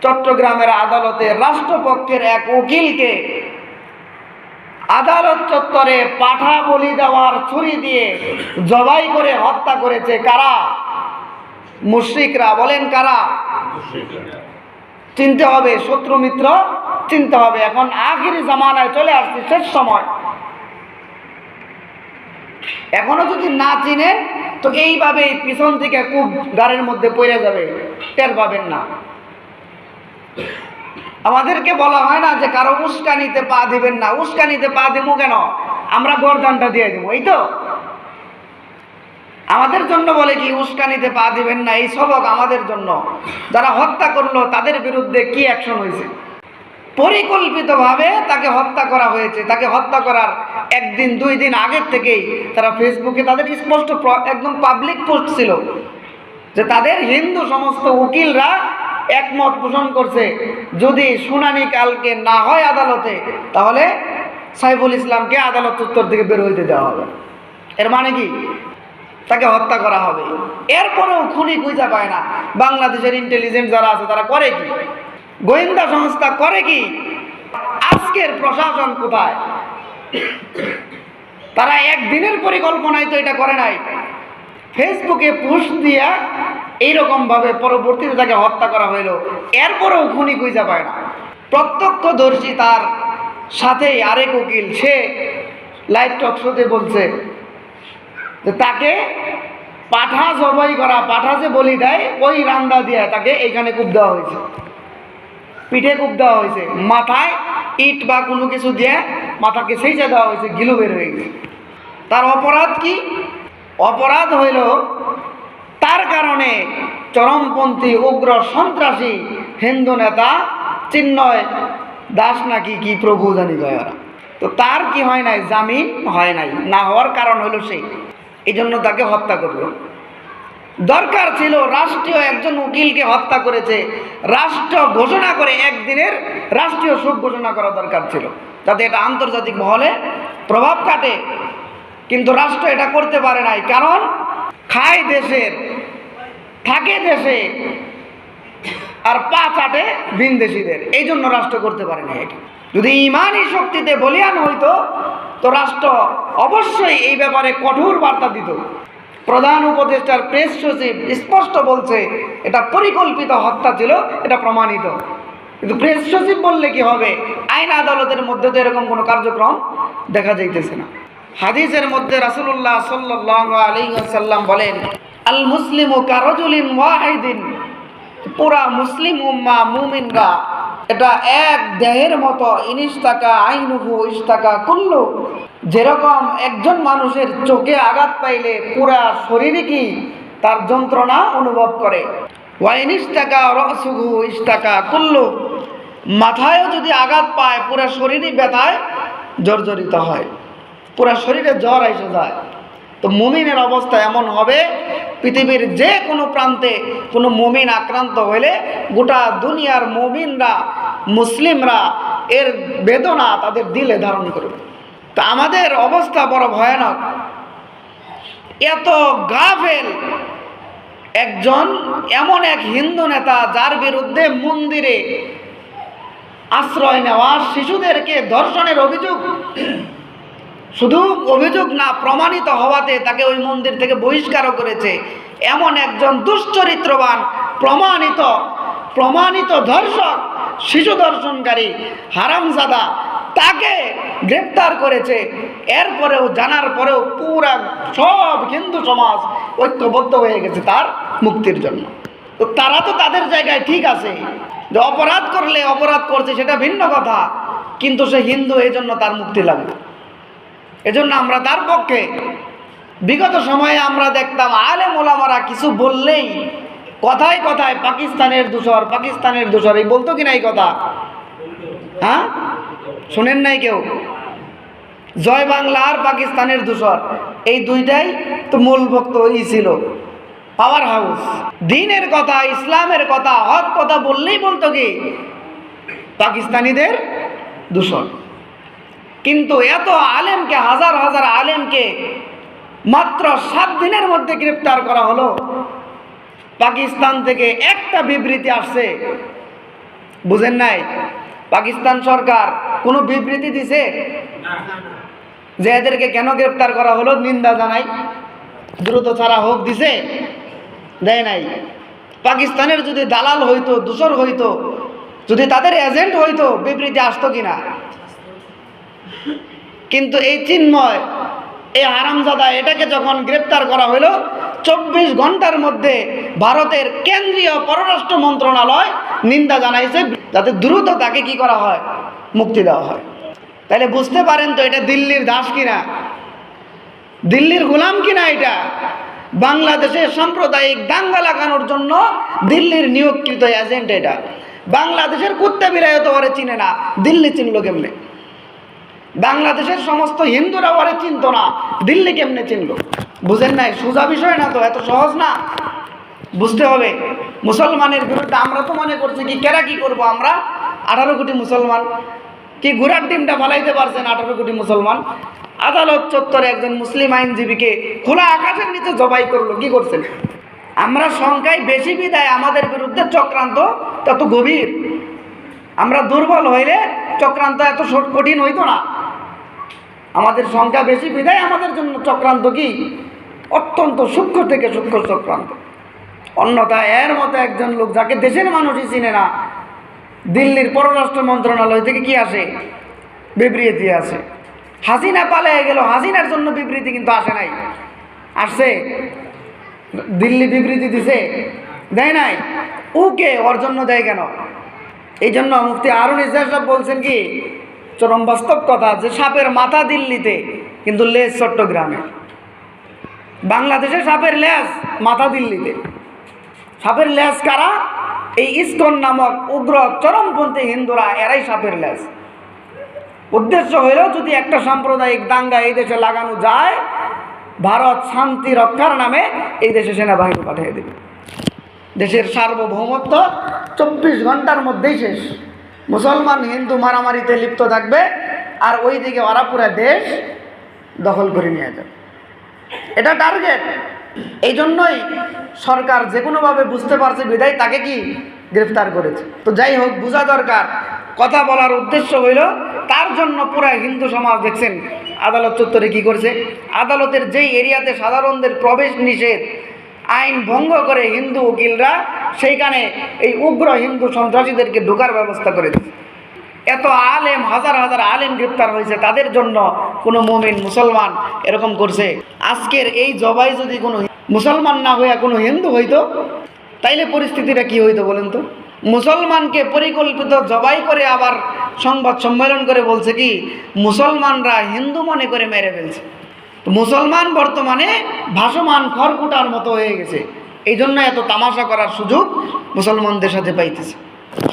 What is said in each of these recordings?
চট্টগ্রামের আদালতে রাষ্ট্রপক্ষের এক উকিলকে আদালত চত্বরে পাঠা বলি দেওয়ার ছুরি দিয়ে জবাই করে হত্যা করেছে কারা? মুশরিকরা। বলেন কারা? চিনতে হবে, শত্রু মিত্র চিনতে হবে। এখন আখিরি জামানায় চলে আসছে, শেষ সময়। এখনো যদি না চিনেন তো এইভাবে পিছন থেকে খুব গাড়ির মধ্যে পড়ে যাবে, টের পাবেন না। আমাদেরকে বলা হয় না যে কারো উস্কানিতে পা দিবেন না। উস্কানিতে পা দিব কেন? আমরা গর্দানটা দিয়ে দেবো, এই তো। আমাদের জন্য বলে কি উস্কানিতে পা দিবেন না, এই সবক আমাদের জন্য। যারা হত্যা করলো তাদের বিরুদ্ধে কি অ্যাকশন হয়েছে? পরিকল্পিতভাবে তাকে হত্যা করা হয়েছে। তাকে হত্যা করার একদিন দুই দিন আগের থেকেই তারা ফেসবুকে তাদের স্পষ্ট একদম পাবলিক পোস্ট ছিল যে তাদের হিন্দু সমস্ত উকিলরা একমত পোষণ করছে যদি শুনানি কালকে না হয় আদালতে, তাহলে সাইফুল ইসলামকে আদালত চত্বর থেকে বের হইতে দেওয়া হবে। এর মানে কি? তাকে হত্যা করা হবে। এরপরেও খুনি খুঁজে পায় না। বাংলাদেশের ইন্টেলিজেন্স যারা আছে তারা করে কি? গোয়েন্দা সংস্থা করে কি? আজকের প্রশাসন কোথায়? তারা একদিনের পরিকল্পনায় তো এটা করে নাই। ফেসবুকে পোস্ট দিয়া এইরকম ভাবে পরবর্তীতে তাকে হত্যা করা হইল, এরপরেও খুনি খুঁজে পায় না। প্রত্যক্ষদর্শী তার সাথেই আরেক উকিল, সে লাইভ টক শোতে বলছে যে তাকে পাঠা জবাই করা, পাঠা যে বলি দেয় ওই রান্দা দিয়ে তাকে এইখানে কূপ দেওয়া হয়েছে, পিঠে কূপ দেওয়া হয়েছে, মাথায় ইট বা কোনো কিছু দিয়ে মাথাকে সেইচে দেওয়া হয়েছে, গিলু বের হয়ে গেছে। তার অপরাধ কি? অপরাধ হইল তার কারণে চরমপন্থী উগ্র সন্ত্রাসী হিন্দু নেতা চিন্ময় দাস নাকি কি প্রভু জানি গয়ারা, তো তার কি হয় নাই? জামিন হয় নাই। না হওয়ার কারণ হলো সেই, এই জন্য তাকে হত্যা করলো। দরকার ছিল রাষ্ট্রীয় একজন উকিলকে হত্যা করেছে, রাষ্ট্র ঘোষণা করে একদিনের রাষ্ট্রীয় শোক ঘোষণা করা দরকার ছিল, যাতে এটা আন্তর্জাতিক মহলে প্রভাব কাটে। কিন্তু রাষ্ট্র এটা করতে পারে নাই, কারণ খায় দেশের, থাকে দেশে, আর পা চাটে ভিনদেশীদের। এই জন্য রাষ্ট্র করতে পারে না এটা। যদি ইমানি শক্তিতে বলিয়ান হইতো তো রাষ্ট্র অবশ্যই এই ব্যাপারে কঠোর বার্তা দিত। প্রধান উপদেষ্টার প্রেস সচিব স্পষ্ট বলছে এটা পরিকল্পিত হত্যা ছিল, এটা প্রমাণিত। কিন্তু প্রেস সচিব বললে কি হবে? আইন আদালতের মধ্যে তো এরকম কোনো কার্যক্রম দেখা যাইতেছে না। হাদিসের মধ্যে রাসূলুল্লাহ সাল্লাল্লাহু আলাইহি ওয়াসাল্লাম বলেন, আল মুসলিমু কারাজুলিন ওয়াহিদিন, পুরা মুসলিম উম্মাহ মুমিনরা এটা এক দেহের মতো। ইনিস্তাকা আইনুহু ইস্তাকা কুল্লু, যেরকম একজন মানুষের চোখে আঘাত পাইলে পুরা শরীরে কি তার যন্ত্রণা অনুভব করে, ওয়া ইনিস্তাকা রাসুহু ইস্তাকা কুল্লু, মাথায়ও যদি আঘাত পায় পুরা শরীরে ব্যথায় জর্জরিত হয়, পুরা শরীরে জ্বর এসে যায়। তো মুমিনের অবস্থা এমন হবে, পৃথিবীর যে কোনো প্রান্তে কোনো মুমিন আক্রান্ত হইলে গোটা দুনিয়ার মুমিনরা, মুসলিমরা এর বেদনা তাদের দিলে ধারণ করবে। তা আমাদের অবস্থা বড় ভয়ানক। এত গাফেল একজন এমন এক হিন্দু নেতা যার বিরুদ্ধে মন্দিরে আশ্রয় নেওয়া, শিশুদেরকে ধর্ষণের অভিযোগ, শুধু অভিযোগ না প্রমাণিত হওয়াতে তাকে ওই মন্দির থেকে বহিষ্কারও করেছে, এমন একজন দুশ্চরিত্রবান প্রমাণিত ধর্ষক, শিশু ধর্ষণকারী, হারামজাদা, তাকে গ্রেপ্তার করেছে। এরপরেও জানার পরেও পুরা সব হিন্দু সমাজ ঐক্যবদ্ধ হয়ে গেছে তার মুক্তির জন্য। তো তারা তো তাদের জায়গায় ঠিক আছে, যে অপরাধ করলে অপরাধ করছে সেটা ভিন্ন কথা, কিন্তু সে হিন্দু, এই জন্য তার মুক্তি লাগবে। এজন্য আমরা তার পক্ষে। বিগত সময়ে আমরা দেখতাম আলেম ওলামারা কিছু বললেই কথায় কথায় পাকিস্তানের দোষর, পাকিস্তানের দোষর, এই বলতো কিনা এই কথা? হ্যাঁ, শোনেন নাই কেউ? জয় বাংলা আর পাকিস্তানের দোষর, এই দুইটাই তো মূল বক্তব্যই ছিল, পাওয়ার হাউস। দিনের কথা, ইসলামের কথা, হক কথা বললেই বলতো কি পাকিস্তানিদের দোষর। কিন্তু এত আলেমকে, হাজার হাজার আলেমকে মাত্র 7 দিনের মধ্যে গ্রেপ্তার করা হলো। পাকিস্তান থেকে একটা বিবৃতি আসছে বুঝেন নাই? পাকিস্তান সরকার কোনো বিবৃতি দিছে যে এদেরকে কেন গ্রেফতার করা হলো, নিন্দা জানাই, দ্রুত ছাড়া হোক, দিছে? দেয় নাই। পাকিস্তানের যদি দালাল হইতো, দূষর হইতো, যদি তাদের এজেন্ট হইতো, বিবৃতি আসতো কিনা? কিন্তু এই চিন্ময়, এই হারামজাদা, এটাকে যখন গ্রেপ্তার করা হইল, 24 ঘন্টার মধ্যে ভারতের কেন্দ্রীয় পররাষ্ট্র মন্ত্রণালয় নিন্দা জানাইছে, যাতে দ্রুত তাকে কি করা হয়, মুক্তি দেওয়া হয়। তাহলে বুঝতে পারেন তো এটা দিল্লির দাস কিনা, দিল্লির গোলাম কিনা। এটা বাংলাদেশে সাম্প্রদায়িক দাঙ্গা লাগানোর জন্য দিল্লির নিয়োগকৃত এজেন্ট। এটা বাংলাদেশের কুত্তা বিড়াইও তো ওরে চিনে না, দিল্লি চিনল কেমনে? বাংলাদেশের সমস্ত হিন্দুরা ওরে চিনত না, দিল্লি কেমনে চিনল? বুঝেন নাই? সোজা বিষয় না তো, এত সহজ না, বুঝতে হবে। মুসলমানের বিরুদ্ধে আমরা তো মনে করছি কি কেরা কি করবো আমরা, 18 কোটি মুসলমান, কি ঘোড়ার ডিমটা ফালাইতে পারছেন 18 কোটি মুসলমান? আদালত চত্বরে একজন মুসলিম আইনজীবীকে খোলা আকাশের নিচে জবাই করলো, কি করছেন? আমরা সংখ্যায় বেশি বিদায় আমাদের বিরুদ্ধে চক্রান্ত তত গভীর। আমরা দুর্বল হইলে চক্রান্ত এত কঠিন হইতো না। আমাদের সংখ্যা বেশি বিদায় আমাদের জন্য চক্রান্ত কি অত্যন্ত সূক্ষ্ম থেকে সূক্ষ্ম চক্রান্ত। অন্যথায় এর মতো একজন লোক, যাকে দেশের মানুষই চিনে না, দিল্লির পররাষ্ট্র মন্ত্রণালয় থেকে কি আসে, বিবৃতি আসে। হাসিনা পালিয়ে গেল, হাসিনার জন্য বিবৃতি কিন্তু আসে নাই, আসছে দিল্লি বিবৃতি দিছে, দেয় নাই। ওকে ওর জন্য দেয় কেন? এই জন্য মুফতি হারুন ইসলাম সাহেব বলছেন কি চরম বাস্তব কথা, যে সাপের মাথা দিল্লিতে কিন্তু লেজ চট্টগ্রামে। বাংলাদেশে সাপের লেজ, মাথা দিল্লিতে। সাপের লেজ কারা? এই ইসকন নামক উগ্র চরমপন্থী হিন্দুরা, এরাই সাপের লেজ। উদ্দেশ্য হইল যদি একটা সাম্প্রদায়িক দাঙ্গা এই দেশে লাগানো যায়, ভারত শান্তি রক্ষার নামে এই দেশে সেনাবাহিনী পাঠিয়ে দেবে। দেশের সার্বভৌমত্ব 24 ঘন্টার মধ্যেই শেষ। মুসলমান হিন্দু মারামারিতে লিপ্ত থাকবে, আর ওইদিকে ওরা পুরো দেশ দখল করে নিয়ে যাবে। এটা টার্গেট। এই জন্যই সরকার যে কোনোভাবে বুঝতে পারছে, বিদায় তাকে কি গ্রেফতার করেছে। তো যাই হোক, বোঝা দরকার। কথা বলার উদ্দেশ্য হইল, তার জন্য পুরা হিন্দু সমাজ দেখছেন আদালত চত্বরে কি করছে। আদালতের যেই এরিয়াতে সাধারণদের প্রবেশ নিষেধ, আইন ভঙ্গ করে হিন্দু উকিলরা সেইখানে এই উগ্র হিন্দু সন্ত্রাসীদেরকে ঢোকার ব্যবস্থা করে দিচ্ছে। এত আলেম, হাজার হাজার আলেম গ্রেপ্তার হয়েছে, তাদের জন্য কোনো মুমিন মুসলমান এরকম করছে। আজকের এই জবাই যদি কোনো মুসলমান না হইয়া কোনো হিন্দু হইতো, তাইলে পরিস্থিতিটা কি হইতো বলেন তো? মুসলমানকে পরিকল্পিত জবাই করে আবার সংবাদ সম্মেলন করে বলছে কি মুসলমানরা হিন্দু মনে করে মেরে ফেলছে। মুসলমান বর্তমানে ভাসমান খড়কুটার মতো হয়ে গেছে। এই জন্য এত তামাশা করার সুযোগ মুসলমানদের সাথে পাইতেছে।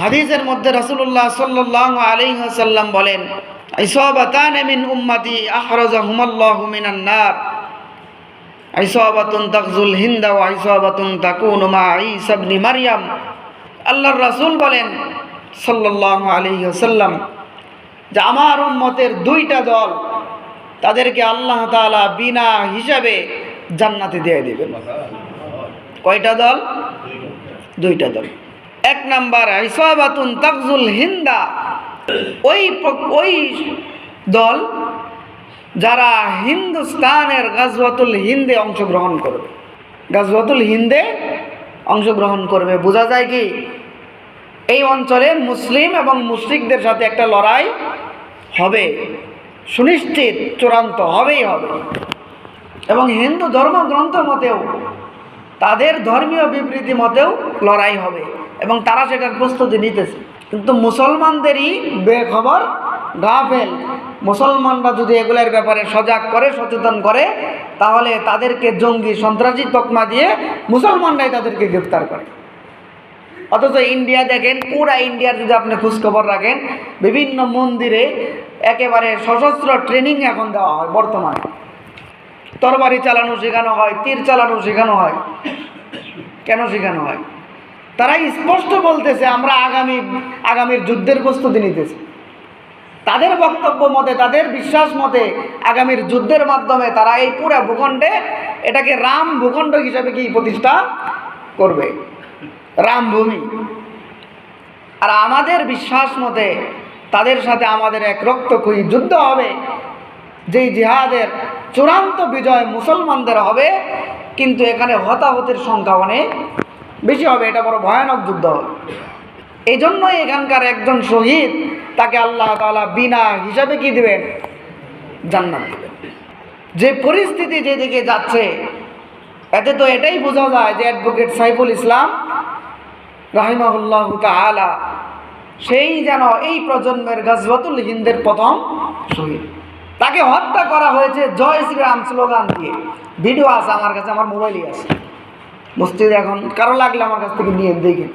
হাদিসের মধ্যে রাসূলুল্লাহ সাল্লাল্লাহু আলাইহি ওয়াসাল্লাম বলেন, ইসাবাতান মিন উম্মতি আখরাজাহুমুল্লাহু মিনান নার, ইসাবাতুন তাগজুল হিন্দা ওয়া ইসাবাতুন তাকুনু মা ঈসা ইবনে মারইয়াম। আল্লাহর রাসূল বলেন সাল্লাল্লাহু আলাইহি ওয়াসাল্লাম যে আমার উম্মতের 2টা দল, তাদেরকে আল্লাহ তাআলা বিনা হিসাবে জান্নাতে দিয়ে দিবেন। কয়টা দল? 2টা দল। 1 নাম্বার ইসাবাতুন তাগজুল হিন্দা, ওই দল যারা হিন্দুস্তানের গাজওয়াতুল হিন্দে অংশগ্রহণ করবে। গাজওয়াতুল হিন্দে অংশগ্রহণ করবে, বোঝা যায় কি এই অঞ্চলে মুসলিম এবং মুশরিকদের সাথে একটা লড়াই হবে, সুনিশ্চিত, চূড়ান্ত হবেই হবে। এবং হিন্দু ধর্মগ্রন্থ মতেও, তাদের ধর্মীয় বিবৃতি মতেও লড়াই হবে, এবং তারা সেটার প্রস্তুতি নিতেছে। কিন্তু মুসলমানদেরই বেখবর, গাফেল। মুসলমানরা যদি এগুলোর ব্যাপারে সজাগ করে, সচেতন করে, তাহলে তাদেরকে জঙ্গি সন্ত্রাসী তকমা দিয়ে মুসলমানরাই তাদেরকে গ্রেফতার করে। অথচ ইন্ডিয়া দেখেন, পুরা ইন্ডিয়ার যদি আপনি খোঁজখবর রাখেন, বিভিন্ন মন্দিরে একেবারে সশস্ত্র ট্রেনিং এখন দেওয়া হয়। বর্তমানে তরবারি চালানো শেখানো হয়, তীর চালানো শেখানো হয়। কেন শেখানো হয়? তারা স্পষ্ট বলতেছে আমরা আগামীর যুদ্ধের প্রস্তুতি নিতেছি। তাদের বক্তব্য মতে, তাদের বিশ্বাস মতে আগামীর যুদ্ধের মাধ্যমে তারা এই পুরা ভূখণ্ডে এটাকে রাম ভূখণ্ড হিসাবে কি প্রতিষ্ঠা করবে, রামভূমি। আর আমাদের বিশ্বাস মতে তাদের সাথে আমাদের এক রক্তক্ষয়ী যুদ্ধ হবে, যেই জিহাদের চূড়ান্ত বিজয় মুসলমানদের হবে, কিন্তু এখানে হতাহতের সংখ্যা অনেক বেশি হবে। এটা বড় ভয়ানক যুদ্ধ হবে। এই জন্যই এখানকার একজন শহীদ, তাকে আল্লাহ তাআলা বিনা হিসাবে কি দিবেন? জান্নাত দিবেন। যে পরিস্থিতি যেদিকে যাচ্ছে, এতে তো এটাই বোঝা যায় যে অ্যাডভোকেট সাইফুল ইসলাম রাহিমাহুল্লাহু তাআলা সেই যেন এই প্রজন্মের গাজওয়াতুল হিন্দের প্রথম শহীদ। তাকে হত্যা করা হয়েছে জয় শ্রীরাম স্লোগান দিয়ে। ভিডিও আছে আমার কাছে, আমার মোবাইলই আছে, মসজিদে এখন কারো লাগলে আমার কাছ থেকে নিয়ে দেখেন।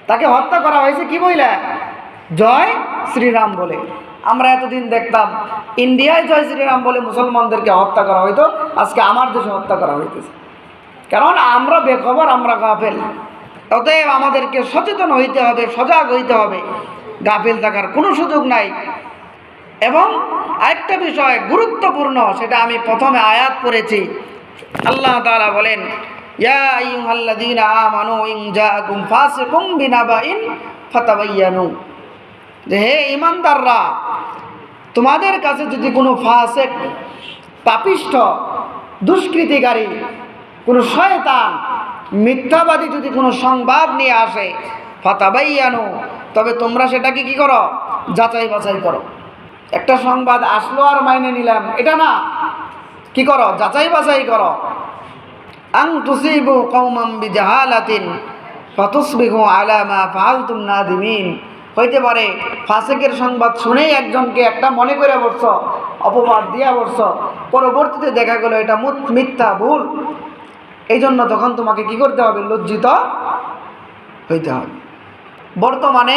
তাকে হত্যা করা হয়েছে কি বলে? জয় শ্রীরাম বলে। আমরা এতদিন দেখতাম ইন্ডিয়ায় জয় শ্রীরাম বলে মুসলমানদেরকে হত্যা করা হইতো, আজকে আমার দেশে হত্যা করা হইতেছে। কারণ আমরা বেখবর, আমরা গাফেল। অতএব আমাদেরকে সচেতন হইতে হবে, সজাগ হইতে হবে, গাফেল থাকার কোনো সুযোগ নাই। এবং আরেকটা বিষয় গুরুত্বপূর্ণ, সেটা আমি প্রথমে আয়াত পড়েছি। আল্লাহ তাআলা বলেন, ইয়া আইয়ুহাল্লাযীনা আমানু ইন জাআকুম ফাসিকুম বিনাবাইন ফাতাবায়ানু, যে হে ঈমানদাররা, তোমাদের কাছে যদি কোনো ফাসিক, পাপিষ্ঠ, দুষ্কৃতিকারী, কোনো শয়তান, মিথ্যাবাদী যদি কোনো সংবাদ নিয়ে আসে, ফাতাবায়ানু, তবে তোমরা সেটাকে কি করো? যাচাই বাছাই করো। একটা সংবাদ আসলো আর মাইনে নিলাম, এটা না, কি করো? যাচাই বাছাই করো। আন তুসিবু কওমান বিজাহালাতিন ফাতুসবিহু আলা মা ফাআলতুম নাদিমিন। হইতে পারে ফাসিকের সংবাদ শুনেই একজনকে একটা মনে করে বসছো, অপবাদ দিয়া বসছো, পরবর্তীতে দেখা গেল এটা মিথ্যা, ভুল। এই জন্য তখন তোমাকে কি করতে হবে? লজ্জিত হইতে হবে। বর্তমানে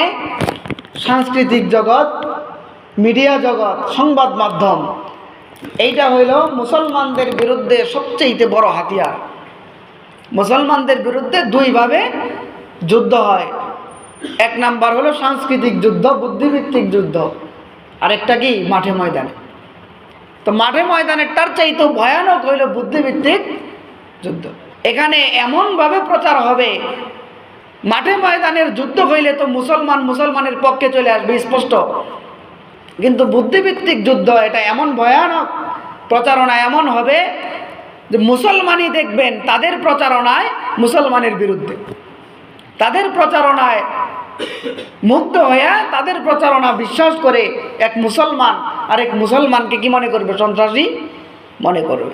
সাংস্কৃতিক জগৎ, মিডিয়া জগৎ, সংবাদ মাধ্যম, এইটা হইল মুসলমানদের বিরুদ্ধে সবচেয়ে বড় হাতিয়ার। মুসলমানদের বিরুদ্ধে দুইভাবে যুদ্ধ হয়। এক নাম্বার হলো সাংস্কৃতিক যুদ্ধ, বুদ্ধিভিত্তিক যুদ্ধ, আরেকটা কি? মাঠে ময়দানে। তো মাঠে ময়দানেরটার চাইতে ভয়ানক হইল বুদ্ধিভিত্তিক যুদ্ধ। এখানে এমনভাবে প্রচার হবে, মাঠে ময়দানের যুদ্ধ হইলে তো মুসলমানের পক্ষে চলে আসবে স্পষ্ট, কিন্তু বুদ্ধিভিত্তিক যুদ্ধ এটা এমন ভয়ানক প্রচারণা এমন হবে যে মুসলমানই দেখবেন তাদের প্রচারণায় মুসলমানের বিরুদ্ধে, তাদের প্রচারণায় মুগ্ধ হয়ে তাদের প্রচারণা বিশ্বাস করে এক মুসলমান আরেক মুসলমানকে কি মনে করবে? সন্ত্রাসী মনে করবে।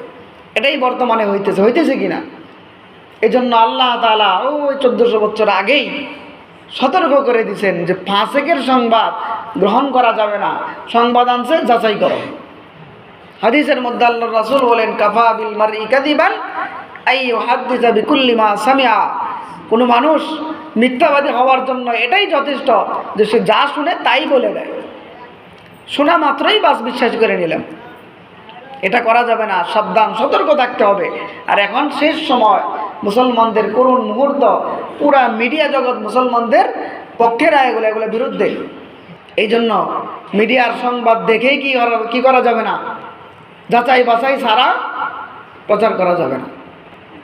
এটাই বর্তমানে হইতেছে কিনা? এই জন্য আল্লাহ তাআলা ওই 1400 বছর আগেই সতর্ক করে দিয়েছেন যে ফাসিকের সংবাদ গ্রহণ করা যাবে না, সংবাদ আনছে যাচাই করো। হাদিসের মধ্যে আল্লাহর রাসূল বলেন, কাফা বিল মারই কাযিবান আই ইউহাদ্দিসা বিকুল্লি মা সামিআ। কোনো মানুষ মিথ্যাবাদী হওয়ার জন্য এটাই যথেষ্ট যে সে যা শুনে তাই বলে দেয়, শোনা মাত্রই বাস বিশ্বাস করে নিলাম। এটা করা যাবে না, সাবধান, সতর্ক থাকতে হবে। আর এখন শেষ সময়, মুসলমানদের করুণ মুহূর্ত, পুরা মিডিয়া জগৎ মুসলমানদের পক্ষে রায়, এগুলো বিরুদ্ধে। এই জন্য মিডিয়ার সংবাদ দেখেই কি করা যাবে না? যাচাই বাছাই ছাড়া প্রচার করা যাবে না।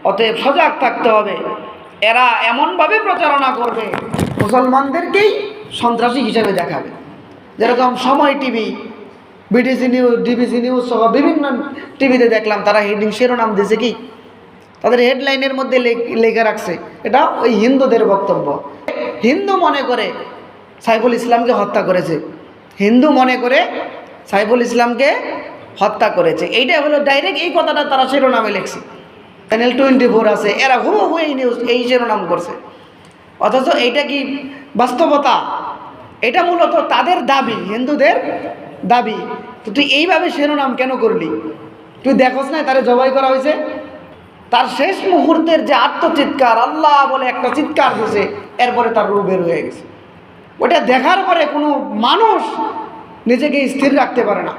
অতএব সজাগ থাকতে হবে। এরা এমনভাবে প্রচারণা করবে, মুসলমানদেরকেই সন্ত্রাসী হিসেবে দেখাবে। যেরকম সময় TV, BTC news, DBC news সহ বিভিন্ন টিভিতে দেখলাম তারা হেডিং শিরোনাম দিয়েছে কি, তাদের হেডলাইনের মধ্যে লেখা রাখছে এটা ওই হিন্দুদের বক্তব্য। হিন্দু মনে করে সাইফুল ইসলামকে হত্যা করেছে, হিন্দু মনে করে সাইফুল ইসলামকে হত্যা করেছে। এইটা হলো ডাইরেক্ট এই কথাটা তারা শিরোনামে লিখছে। চ্যানেল 24 আছে, এরা হুবহু এই নিউজ এই শিরোনাম করছে। অথচ এইটা কি বাস্তবতা? এটা মূলত তাদের দাবি, হিন্দুদের দাবি। তো তুই এইভাবে শিরোনাম কেন করলি? তুই দেখোস না তারে জবাই করা হয়েছে? তার শেষ মুহূর্তের যে আত্মচিৎকার, আল্লাহ বলে একটা চিৎকার দিয়েছে, এরপরে তার রূপ বের হয়ে গেছে। ওটা দেখার পরে কোনো মানুষ নিজেকে স্থির রাখতে পারে না।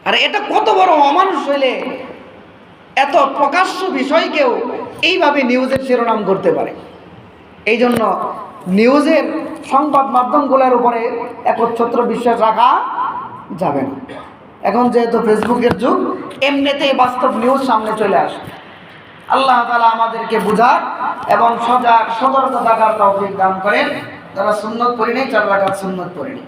আর এটা কত বড় অমানুষ হইলে এত প্রকাশ্য বিষয়কেও এইভাবে নিউজের শিরোনাম করতে পারে। এই জন্য নিউজের সংবাদ মাধ্যমগুলোর উপরে একচ্ছত্র বিশ্বাস রাখা যাবে না। এখন যেহেতু ফেসবুকের যুগ, এমনিতেই বাস্তব নিউজ সামনে চলে আসে। আল্লাহ তাআলা আমাদেরকে বুঝার এবং সজাগ সতর্ক থাকার তৌফিক দান করেন। যারা সুন্নত পড়ি নাই 4 রাকাত সুন্নত পড়ি নি।